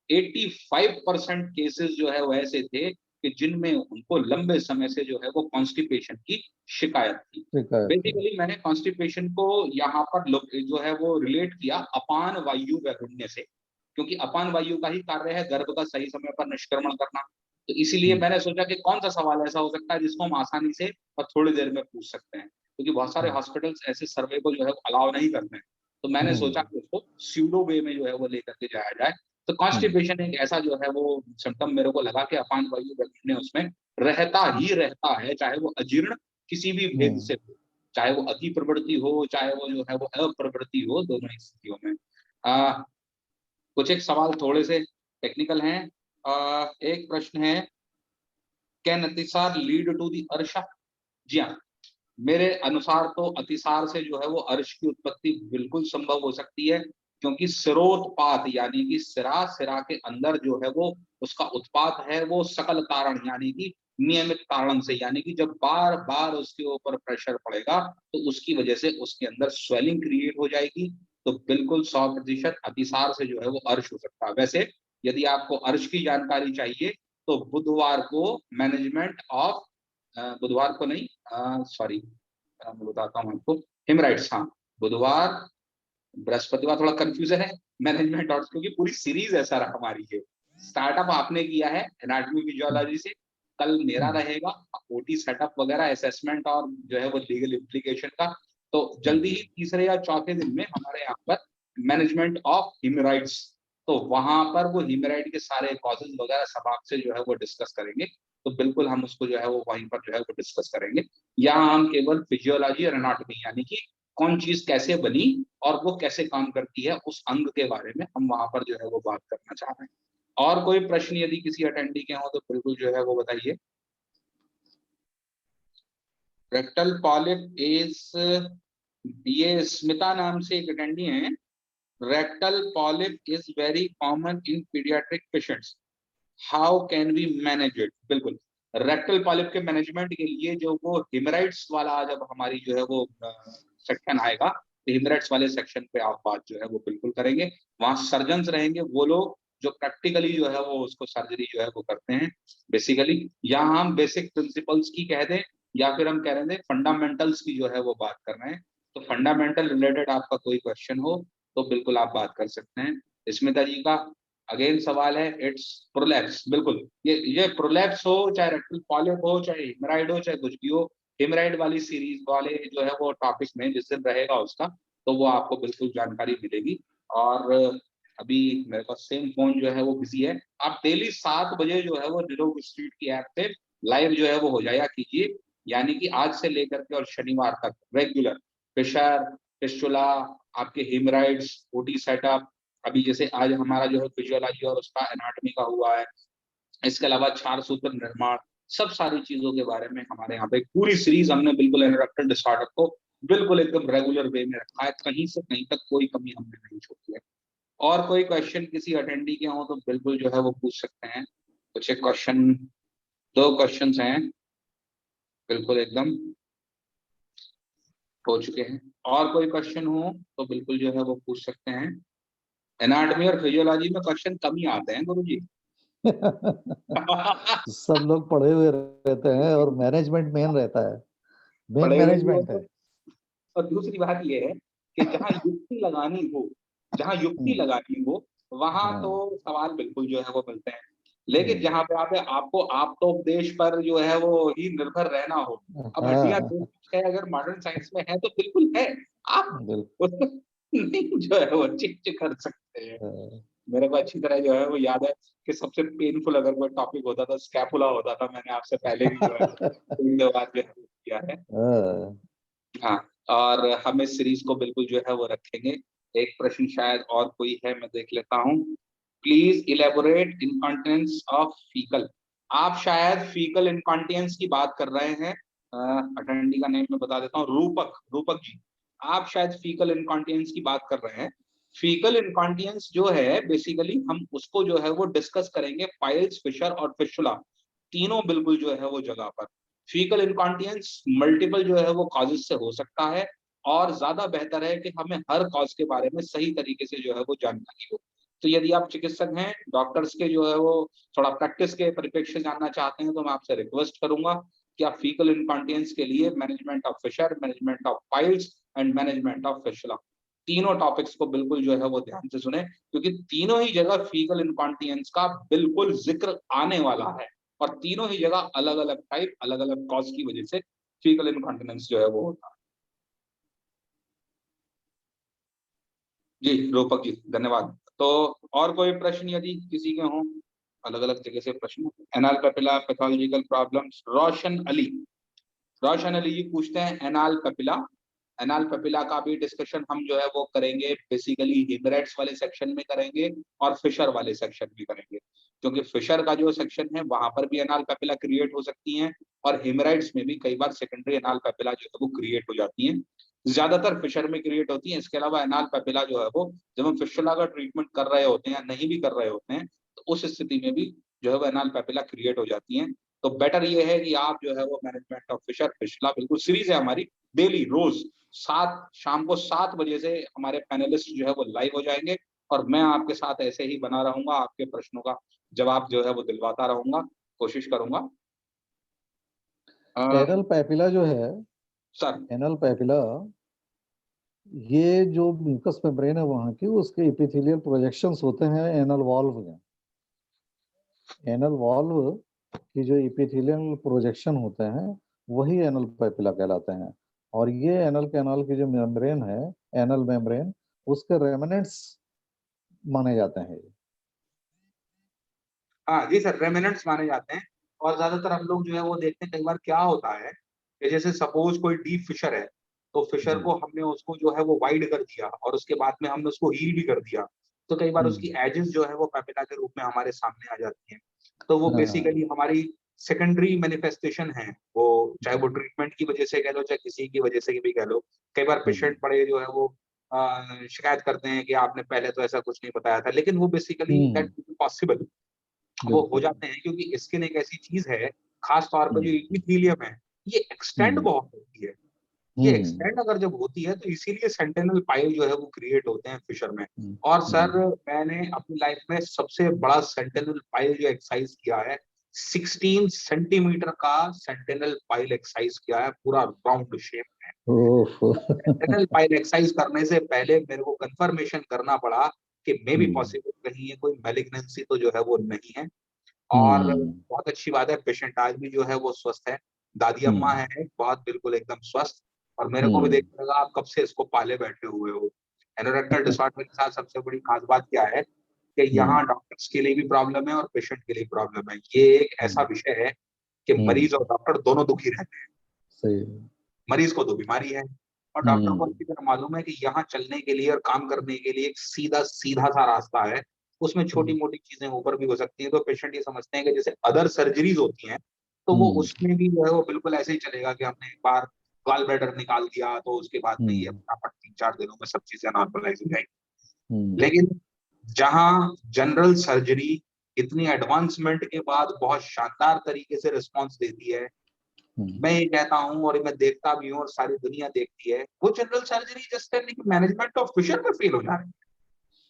85% केसेस जो है वो ऐसे थे कि जिनमें उनको लंबे समय से जो है वो कॉन्स्टिपेशन की शिकायत थी। बेसिकली मैंने कॉन्स्टिपेशन को यहाँ पर जो है वो रिलेट किया अपान वायु वैगुण्य से, क्योंकि अपान वायु का ही कार्य है गर्भ का सही समय पर निष्क्रमण करना। तो इसीलिए मैंने सोचा कि कौन सा सवाल ऐसा हो सकता है जिसको हम आसानी से और थोड़ी देर में पूछ सकते हैं, क्योंकि बहुत सारे हॉस्पिटल्स ऐसे सर्वे को जो है अलाउ नहीं करते हैं। तो मैंने सोचा कि उसको स्यूडो वे में जो है वो लेकर के जाया जाए। तो कॉन्स्टिपेशन एक ऐसा जो है वो सिम्टम मेरे को लगा कि अपान वायु वैगुण्य उसमें रहता ही रहता है, चाहे वो अजीर्ण किसी भी भेद से हो, चाहे वो अति प्रवृत्ति हो, चाहे वो जो है वो अप्रवृत्ति हो, दोनों ही स्थितियों में। कुछ एक सवाल थोड़े से टेक्निकल हैं। एक प्रश्न है, कैन अतिसार लीड टू दी अर्शा? जी हाँ, मेरे अनुसार तो अतिसार से जो है वो अर्श की उत्पत्ति बिल्कुल संभव हो सकती है, क्योंकि सिरोत्पात यानी कि सिरा के अंदर जो है वो उसका उत्पात है वो सकल कारण यानी कि नियमित कारण से, यानी कि जब बार बार उसके ऊपर प्रेशर पड़ेगा तो उसकी वजह से उसके अंदर स्वेलिंग क्रिएट हो जाएगी। तो बिल्कुल 100% अतिसार से जो है वो अर्श हो सकता है। वैसे यदि आपको अर्श की जानकारी चाहिए तो बुधवार को मैनेजमेंट ऑफ, बुधवार को नहीं, सॉरी, मैं बताता हूँ आपको, हिमराइट्स, हाँ, बुधवार बृहस्पतिवार थोड़ा कंफ्यूजन है मैनेजमेंट और, क्योंकि पूरी सीरीज ऐसा रहा हमारी है। स्टार्टअप आपने किया है एनाटॉमी फिजियोलॉजी से, कल मेरा रहेगा ओटी सेटअप वगैरह असेसमेंट और जो है वो लीगल इम्प्लीकेशन का। तो जल्दी ही तीसरे या चौथे दिन में हमारे यहाँ पर मैनेजमेंट ऑफ हिमराइट्स, तो वहां पर वो हिमराइड के सारे कॉजेज वगैरह सब आपसे जो है वो डिस्कस करेंगे। तो बिल्कुल हम उसको जो है वो वहीं पर जो है वो डिस्कस करेंगे। यहाँ हम केवल फिजियोलॉजी और एनाटॉमी यानी कि कौन चीज कैसे बनी और वो कैसे काम करती है उस अंग के बारे में हम वहां पर जो है वो बात करना चाह रहे हैं। और कोई प्रश्न यदि किसी अटेंडी के हो तो बिल्कुल जो है वो बताइए। रेक्टल पॉलिप इज, ये स्मिता नाम से एक अटेंडी है। Rectal polyp is very common in paediatric patients, how can we manage it? बिल्कुल, रेक्टल पॉलिप के मैनेजमेंट के लिए जो वो हिमराइड्स वाला जब हमारी जो है वो सेक्शन आएगा तो हिमराइड्स वाले सेक्शन पे आप बात जो है वो बिल्कुल करेंगे। वहां सर्जन्स रहेंगे, वो लोग जो प्रैक्टिकली जो है वो उसको सर्जरी जो है वो करते हैं। बेसिकली यहाँ हम बेसिक प्रिंसिपल्स की कह दें या फिर हम कह रहे थे फंडामेंटल्स की जो है वो बात कर रहे हैं। तो फंडामेंटल रिलेटेड आपका कोई क्वेश्चन हो तो बिल्कुल आप बात कर सकते हैं। स्मिता जी का अगेन सवाल है, इट्स प्रोलैप्स। बिल्कुल, ये प्रोलैप्स हो चाहे रेक्टल पॉलिप हो चाहे हिमराइड हो चाहे कुछ भी हो, हिमराइड वाली सीरीज वाले जो है वो टॉपिक में जिस दिन रहेगा उसका तो वो आपको बिल्कुल जानकारी मिलेगी। और अभी मेरे पास सेम फोन जो है वो बिजी है, आप डेली 7 बजे जो है वो निरोग स्ट्रीट की ऐप पे लाइव जो है वो हो जाया कीजिए, यानी कि आज से लेकर के और शनिवार तक रेगुलर प्रेशर, फिस्टुला, आपके हिमराइड्स, ओटी सेटअप, अभी जैसे आज हमारा जो है फिजियोलॉजी और उसका एनाटॉमी का हुआ है, इसके अलावा क्षार सूत्र निर्माण, सब सारी चीजों के बारे में हमारे यहाँ पे पूरी सीरीज हमने बिल्कुल एंडोक्राइन डिसऑर्डर को बिल्कुल एकदम रेगुलर वे में रखा है, कहीं से कहीं तक कोई कमी हमने नहीं छोड़ी है। और कोई क्वेश्चन किसी अटेंडी के हो तो बिल्कुल जो है वो पूछ सकते हैं। कुछ एक क्वेश्चन, 2 क्वेश्चन हैं बिल्कुल एकदम हो चुके हैं। और कोई क्वेश्चन हो तो बिल्कुल जो है वो पूछ सकते हैं। एनाटॉमी और फिजियोलॉजी में क्वेश्चन कम ही आते हैं गुरुजी। सब लोग पढ़े हुए रहते हैं और मैनेजमेंट मेन रहता है, मेन पढ़े हुए भी मैनेजमेंट होते है। हैं। और दूसरी बात ये है कि जहाँ युक्ति लगानी हो, जहाँ युक्ति लगानी हो वहां तो सवाल बिल्कुल जो है वो मिलते हैं, लेकिन जहाँ पे आपको आप्तोपदेश पर जो है वो ही निर्भर रहना हो, अब हड्डियां हाँ, है अगर मॉडर्न साइंस में है तो बिल्कुल है, आप बिल्कुल। उसको नहीं जो है वो चेंज कर सकते हैं। मेरे को अच्छी तरह जो है वो याद है कि सबसे पेनफुल अगर कोई टॉपिक होता था स्कैपुला होता था, मैंने आपसे पहले भी जो है एक बार जो है किया है। हाँ, और हम इस सीरीज को बिल्कुल जो है वो रखेंगे। एक प्रश्न शायद और कोई है, मैं देख लेता हूँ। Please elaborate incontinence of faecal. आप शायद फीकल इनकॉन्टिनेंस की बात कर रहे हैं। अटेंडी का नेम मैं बता देता हूँ, रूपक, रूपक जी। आप शायद फीकल इनकॉन्टिनेंस की बात कर रहे हैं। फीकल इनकॉन्टिनेंस जो है बेसिकली हम उसको जो है वो डिस्कस करेंगे पाइल्स, फिशर और फिस्टुला, तीनों बिल्कुल जो है वो जगह पर। फीकल इनकॉन्टिनेंस मल्टीपल जो है वो कॉजेस से हो सकता है और ज्यादा बेहतर है कि हमें हर कॉज के बारे में सही तरीके से जो है वो जानकारी हो। तो यदि आप चिकित्सक हैं, डॉक्टर्स के जो है वो थोड़ा प्रैक्टिस के परिप्रेक्ष्य जानना चाहते हैं, तो मैं आपसे रिक्वेस्ट करूंगा कि आप फीकल इनकॉन्टिनेंस के लिए management of fissure, management of piles and management of fistula, तीनों टॉपिक्स को बिल्कुल जो है वो ध्यान से सुने, क्योंकि तीनों ही जगह फीकल इनकॉन्टिनेंस का बिल्कुल जिक्र आने वाला है, और तीनों ही जगह अलग अलग टाइप, अलग अलग कॉज की वजह से फीकल इनकॉन्टिनेंस जो है वो होता है। जी रूपक जी, धन्यवाद। तो और कोई प्रश्न यदि किसी के हों, अलग अलग जगह से प्रश्न। एनाल पेपिला पैथोलॉजिकल प्रॉब्लम्स, रोशन अली जी पूछते हैं एनाल पेपिला। एनाल पेपिला का भी डिस्कशन हम जो है वो करेंगे, बेसिकली हिमरेट्स वाले सेक्शन में करेंगे और फिशर वाले सेक्शन में करेंगे, क्योंकि फिशर का जो सेक्शन है वहां पर भी एनाल पेपिला क्रिएट हो सकती हैं, और हिमरेट्स में भी कई बार सेकेंडरी एनाल पेपिला जो है वो क्रिएट हो जाती हैं, ज्यादातर फिशर में क्रिएट होती है। इसके अलावा एनाल पेपिला जो है वो जब हम फिशुला का ट्रीटमेंट कर रहे होते हैं या नहीं भी कर रहे होते हैं, तो उस स्थिति में भी जो है वो एनाल पेपिला क्रिएट हो जाती हैं। तो बेटर ये है कि आप जो है वो मैनेजमेंट ऑफ फिशर, फिशुला बिल्कुल सीरीज है हमारी, डेली रोज शाम को 7 बजे से हमारे पैनलिस्ट जो है वो लाइव हो जाएंगे, और मैं आपके साथ ऐसे ही बना रहूंगा, आपके प्रश्नों का जवाब जो है वो दिलवाता रहूंगा, कोशिश करूंगा। एनल पैपिला जो है, सर एनल पैपिला, ये जो म्यूकस मेम्ब्रेन है वहाँ की, उसके एपिथेलियल प्रोजेक्शंस होते हैं एनल वॉल्व में। एनल वॉल्व की जो एपिथेलियल प्रोजेक्शन होते हैं वही एनल पैपिला कहलाते हैं। और ये एनल कैनाल की जो मेम्ब्रेन है, एनल मेम्ब्रेन, उसके रेमिनेंट्स माने जाते हैं। हाँ जी सर, रेमिनेंट्स माने जाते हैं। और ज्यादातर हम लोग जो है वो देखते हैं, कई बार क्या होता है कि जैसे सपोज कोई डीप फिशर है, तो फिशर जी। को हमने उसको जो है वो वाइड कर दिया और उसके बाद में हमने उसको हील भी कर दिया, तो कई बार उसकी एजेस जो है वो पेपिला के रूप में हमारे सामने आ जाती हैं। तो वो हाँ। बेसिकली हमारी सेकेंडरी मैनिफेस्टेशन है, वो चाहे जी। वो ट्रीटमेंट की वजह से कह लो, चाहे किसी की वजह से भी कह लो। कई बार पेशेंट बड़े जो है वो शिकायत करते हैं कि आपने पहले तो ऐसा कुछ नहीं बताया था, लेकिन वो बेसिकली दैट पॉसिबल वो हो बिल्कुल। जाते हैं, क्योंकि स्किन एक ऐसी चीज है, खास तौर पर जो हम्म। इपिथेलियम है, ये एक्सटेंड हम्म। बहुत होती है। ये हम्म। एक्सटेंड अगर जब होती है तो इसीलिए सेंटिनल पाइल जो है वो क्रिएट होते हैं फिशर में। और सर हम्म। मैंने अपनी लाइफ में सबसे बड़ा सेंटिनल पाइल जो एक्सरसाइज किया है, 16 सेंटीमीटर का सेंटिनल पाइल एक्सरसाइज किया है, पूरा राउंड शेप में। ओह। सेंटिनल पाइल एक्सरसाइज करने से पहले मेरे को कंफर्मेशन करना पड़ा कि मे बी हम्म। पॉसिबल कहीं ये कोई मैलिग्नेंसी तो जो है वो नहीं है। और हम्म। बहुत अच्छी बात है, पेशेंट आज भी जो है वो स्वस्थ है। दादी अम्मा हम्म। है बहुत बिल्कुल एकदम स्वस्थ। और मेरे को भी हम्म। देखने लगा आप कब से इसको पाले बैठे हुए हो। एनोरेक्टल डिसऑर्डर के साथ सबसे बड़ी खास बात क्या है कि हम्म। यहाँ डॉक्टर्स के लिए भी प्रॉब्लम है और पेशेंट के लिए प्रॉब्लम है। ये एक ऐसा हम्म। विषय है कि हम्म। मरीज और डॉक्टर दोनों दुखी रहते हैं। सही। मरीज को तो बीमारी है, और डॉक्टर को हम्म। अच्छी तरह मालूम है कि यहाँ चलने के लिए और काम करने के लिए एक सीधा सीधा सा रास्ता है, उसमें छोटी हम्म। मोटी चीजें ऊपर भी हो सकती हैं। तो पेशेंट ये समझते हैं कि जैसे अदर सर्जरीज होती हैं, तो वो हम्म। उसमें भी जो है वो बिल्कुल ऐसे ही चलेगा कि हमने एक बार गॉल ब्लैडर निकाल दिया तो उसके बाद में ये हम्म। फटाफट 3-4 दिनों में सब चीजें नॉर्मलाइज हो जाएंगी। हम्म। लेकिन जहां जनरल सर्जरी इतनी एडवांसमेंट के बाद बहुत शानदार तरीके से रिस्पॉन्स देती है, हम्म। मैं ये कहता हूँ और मैं देखता भी हूँ और सारी दुनिया देखती है, वो जनरल सर्जरी जस्ट करने की मैनेजमेंट ऑफ फिशर में फेल हो जा रही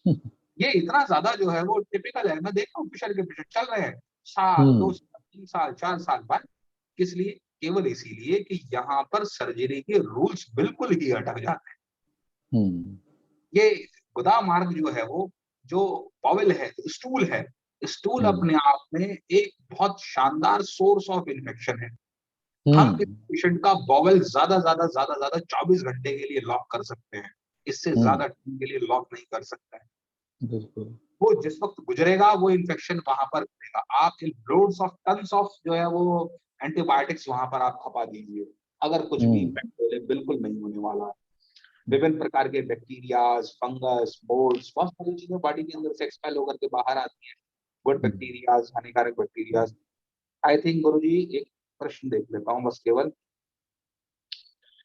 है। ये इतना ज्यादा जो है वो टिपिकल है। मैं देखता हूँ फिशर के पेशेंट चल रहे हैं साल, हम्म। 2 साल, 3 साल, 4 साल बाद। किस लिए? केवल इसीलिए कि यहाँ पर सर्जरी के रूल्स बिल्कुल ही अटक जाते हैं। हम्म। ये गुदा मार्ग जो है वो, जो बॉवल है, स्टूल है, स्टूल हम्म। अपने आप में एक बहुत शानदार सोर्स ऑफ इन्फेक्शन है। हम इस हम्म। पेशेंट का बॉवल ज्यादा 24 घंटे के लिए लॉक कर सकते हैं, इससे हम्म। ज्यादा टाइम के लिए लॉक नहीं कर सकते हैं। बिल्कुल। वो जिस वक्त गुजरेगा वो इन्फेक्शन वहां पर रहेगा। आप इन लोड्स ऑफ टन्स ऑफ जो है वो एंटीबायोटिक्स वहां पर आप खपा दीजिए, अगर कुछ भी हम्म। इम्पैक्ट हो, बिल्कुल नहीं होने वाला है। विभिन्न प्रकार के बैक्टीरियाज, फंगस, मोल्ड्स, बहुत सारी चीजें बॉडी के अंदर से एक्सपेल होकर के बाहर आती हैं। गुड बैक्टीरियाज, हानिकारक बैक्टीरियाज। आई थिंक गुरु जी एक प्रश्न देख लेता हूँ बस केवल,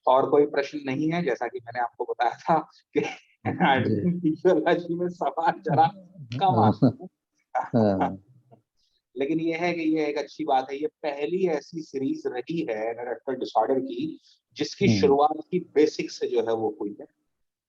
और कोई प्रश्न नहीं है। जैसा कि मैंने आपको बताया था कि जी। एनाटॉमी फिजियोलॉजी में सवाल जरा कम आते हैं। हाँ। लेकिन ये है कि ये एक अच्छी बात है, ये पहली ऐसी सीरीज रही है एनाटॉमिकल डिसऑर्डर की जिसकी हम्म। शुरुआत की बेसिक से जो है वो हुई है।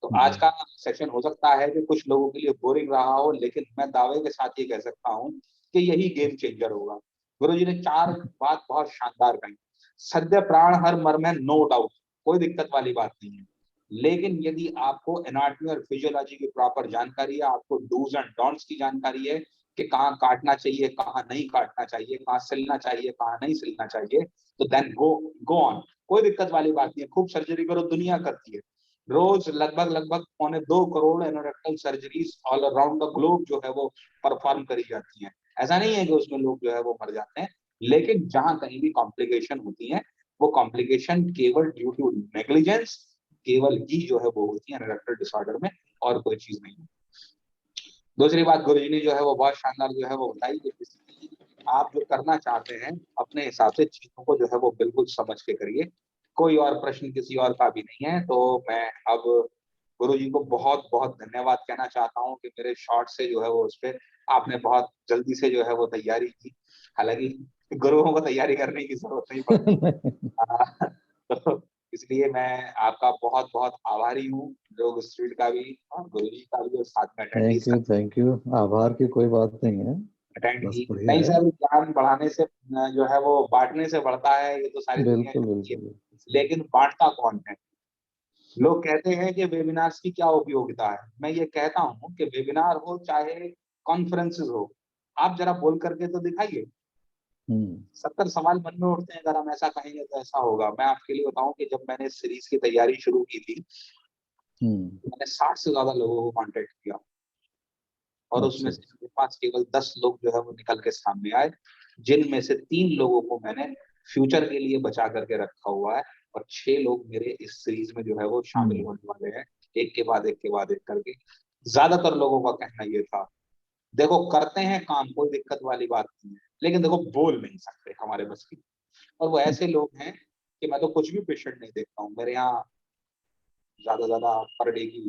तो आज का सेशन हो सकता है कि कुछ लोगों के लिए बोरिंग रहा हो, लेकिन मैं दावे के साथ ये कह सकता हूँ कि यही गेम चेंजर होगा। गुरुजी ने 4 बात बहुत शानदार कही। सद्य प्राण हर मर्म है, नो डाउट, कोई दिक्कत वाली बात नहीं है। लेकिन यदि आपको एनाटॉमी और फिजियोलॉजी की प्रॉपर जानकारी है, आपको डूज एंड डोंट्स की जानकारी है कि कहाँ काटना चाहिए, कहाँ नहीं काटना चाहिए, कहाँ सिलना चाहिए, कहाँ नहीं सिलना चाहिए, तो देन गो ऑन, कोई दिक्कत वाली बात नहीं है। खूब सर्जरी करो, दुनिया करती है। रोज लगभग 2.25 crore anorectal surgeries all around the globe जो है वो परफॉर्म करी जाती हैं। ऐसा नहीं है कि उसमें लोग जो है वो मर जाते हैं, लेकिन जहां कहीं भी कॉम्प्लिकेशन होती है, वो कॉम्प्लिकेशन केवल ड्यू टू नेग्लिजेंस केवल ही जो है वो होती है एनोरेक्टल डिसऑर्डर में, और कोई चीज नहीं है। दूसरी बात गुरुजी ने जो है वो बहुत शानदार जो है वो बताई कि आप जो करना चाहते हैं अपने हिसाब से चीजों को जो है वो बिल्कुल समझ के करिए। कोई और प्रश्न किसी और का भी नहीं है, तो मैं अब गुरुजी को बहुत बहुत धन्यवाद कहना चाहता हूँ कि मेरे शॉर्ट से जो है वो उस पर आपने बहुत जल्दी से जो है वो तैयारी की। हालांकि गुरुओं को तैयारी करने की जरूरत नहीं पड़ती। तो इसलिए मैं आपका बहुत बहुत आभारी हूँ, लोग स्ट्रीट का भी और गुरुजी का भी, और साथ में अटेंडीज का। थैंक यू, आभार की कोई बात नहीं है, अटेंड बस की बढ़िया नहीं है। सर, ज्ञान बढ़ाने से जो है वो बांटने से बढ़ता है, ये तो सारी दुनिया बिल्कुल जानती है। बिल्कुल। लेकिन बांटता कौन है? लोग कहते हैं कि वेबिनार्स की क्या उपयोगिता है। मैं ये कहता हूँ कि वेबिनार हो चाहे कॉन्फ्रेंसेस हो, आप जरा बोल करके तो दिखाइए। 70 सवाल मन में उठते हैं, अगर हम ऐसा कहेंगे तो ऐसा होगा। मैं आपके लिए बताऊं कि जब मैंने सीरीज की तैयारी शुरू की थी, तो मैंने 60 से ज्यादा लोगों को कांटेक्ट किया, और उसमें अच्छा। से मेरे पास केवल 10 लोग जो है वो निकल के सामने आए, जिनमें से 3 लोगों को मैंने फ्यूचर के लिए बचा करके रखा हुआ है, और 6 लोग मेरे इस सीरीज में जो है वो शामिल होने वाले हैं, एक के बाद एक के बाद एक करके। ज्यादातर लोगों का कहना ये था, देखो करते हैं काम, कोई दिक्कत वाली बात नहीं है, लेकिन देखो बोल नहीं सकते, हमारे बस की। और वो ऐसे लोग हैं कि मैं तो कुछ भी पेशेंट नहीं देखता हूँ, मेरे यहाँ ज्यादा पर डे की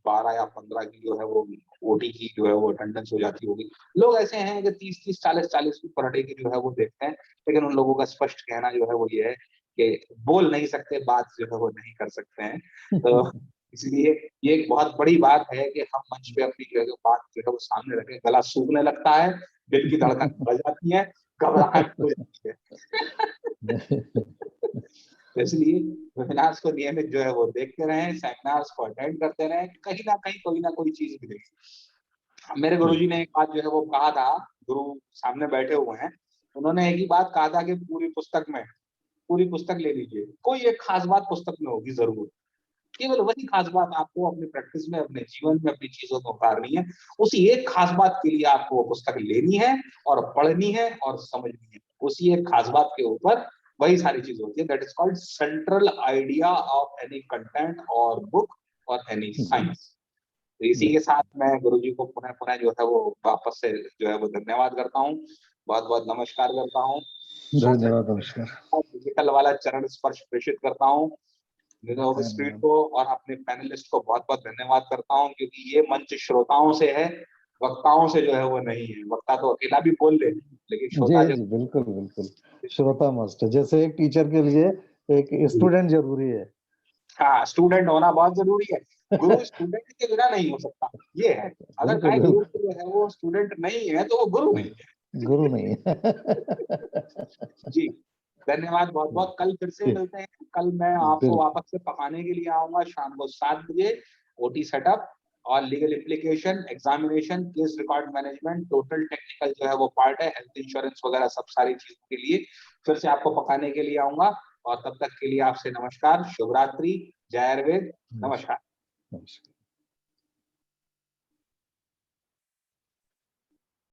12 या 15 की जो है वो ओटी की जो है वो अटेंडेंस हो जाती होगी। लोग ऐसे हैं कि 30 40 की पर डे की जो है वो देखते हैं, लेकिन उन लोगों का स्पष्ट कहना जो है वो ये है कि बोल नहीं सकते, बात जो है वो नहीं कर सकते हैं। तो इसलिए ये एक बहुत बड़ी बात है कि हम मंच पे अपनी जो है बात जो है वो सामने रखें। गला सूखने लगता है, दिल की धड़कन बढ़ जाती है, घबराहट हो जाती है। तो इसलिए वेबिनार्स को नियमित जो है वो देखते रहें, सेमिनार्स को अटेंड करते रहें, कहीं ना कहीं कोई ना कोई चीज मिलेगी। मेरे गुरुजी ने एक बात जो है वो कहा था, गुरु सामने बैठे हुए हैं, उन्होंने एक ही बात कहा था कि पूरी पुस्तक ले लीजिए, कोई एक खास बात पुस्तक में होगी जरूर, केवल वही खास बात आपको अपनी प्रैक्टिस में, अपने जीवन में, अपनी चीजों को उतारनी है। उसी एक खास बात के लिए आपको वो पुस्तक लेनी है और पढ़नी है और समझनी है। उसी एक खास बात के ऊपर वही सारी चीज होती है। That is called central idea of any content और बुक और एनी साइंस। तो इसी के साथ मैं गुरुजी को पुनः पुनः जो है वो वापस से जो है वो धन्यवाद करता हूँ, बहुत बहुत नमस्कार करता हूँ, धन्यवाद, नमस्कार। डिजिटल वाला चरण स्पर्श प्रेषित करता हूँ निरव स्ट्रीट को, और अपने पैनलिस्ट को बहुत बहुत धन्यवाद करता हूँ, क्योंकि ये मंच श्रोताओं से है, वक्ताओं से जो है वो नहीं है। वक्ता तो अकेला भी बोल ले, लेकिन जी श्रोता जो जी, बिल्कुल बिल्कुल, श्रोता मस्ट है, जैसे एक टीचर के लिए एक स्टूडेंट जरूरी है। हाँ, स्टूडेंट होना बहुत जरूरी है। गुरु स्टूडेंट के बिना नहीं हो सकता, ये है। अगर बिल्कुल कहीं गुरु बिल्कुल। जो है वो स्टूडेंट नहीं है तो वो गुरु हाँ, नहीं गुरु नहीं है। है। जी, धन्यवाद बहुत बहुत। कल फिर से मिलते हैं। कल मैं आपको बिल्कुल। वापस से पकाने के लिए आऊंगा शाम को 7 बजे। ओटी सेटअप और legal application, examination, case record management, total technical जो है वो पार्ट है, हेल्थ इंश्योरेंस वगैरह सब सारी चीजों के लिए फिर से आपको पकाने के लिए आऊंगा। और तब तक के लिए आपसे नमस्कार, शुभ रात्रि, जय आयुर्वेद, नमस्कार। नमस्कार।